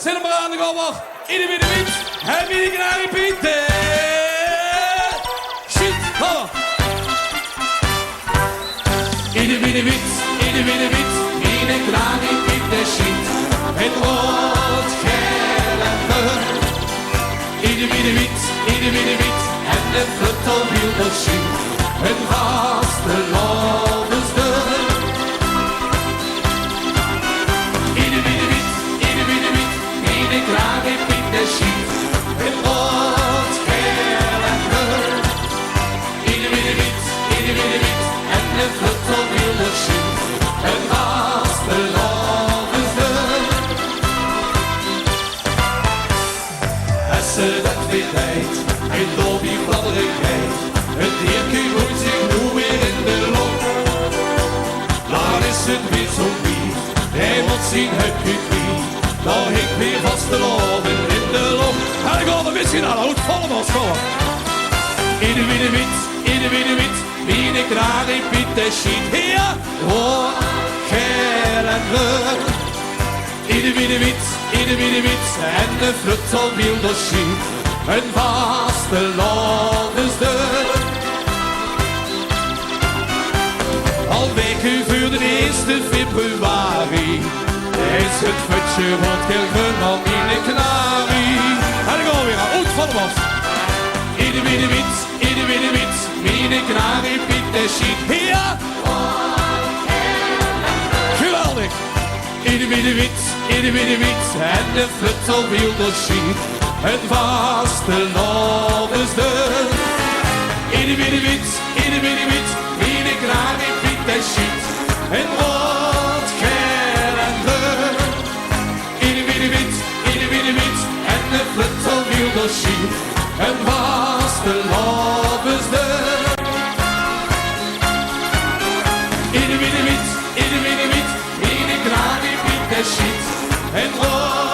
Zet hem maar aan, dan gaan we. Ieder weer de wind. Heb je die knaar in Pieter? Shit, ha. Ieder weer de wind, ieder weer de wind. In een knaar in Pieter shit. Het rood, geel en groen. Ieder weer de wind, ieder weer de wind. En de vluchtel wil de shit. Het vaste lovensdeur. Ik raak in Pieter schiet, in rood, geel en groen. Ieder wie de wit, en de vluchtel wil de schiet. Het was de lovensdeur. Als ze dat weer deed, in lobby fladderigheid. Het heertje groeit zich nu weer in de loop. Daar is het weer zo lief, hij moet zien het kwiet. Nou, ik weer vast te lopen in de loop. En ik ga de whisky naar hout vallen als gewoon. Ieder wie de wit, ieder wie de wit. Wie de kraag in Pieter schiet. Hier, rood, geel en groen. Ieder wie de wit, ieder wie de wit. En de vluchtel wil de schiet. Een vaste lovensdeur. Al weken voor de 1 februari. Is het futje wat heel genoeg in de knarie. En dan gaan we weer aan Oud van de Bos. Ieder wie de wit, ieder wie de wit. Wie de knarie Pieter schiet. Hier! Geweldig! Ieder wie de wit, ieder wie de wit. En de vluchtel wil de schiet. Het vaste lovensdeur. Ieder wie de wit, ieder wie de wit. Wie de knarie Pieter schiet. En rood, geel en groen. Ieder wie de wit, ieder wie de wit. En de vluchtel wil de schiet. En was de lovensdeur. Ieder wie de wit, ieder wie de wit. Wie de kraag in Pieter schiet. En rood.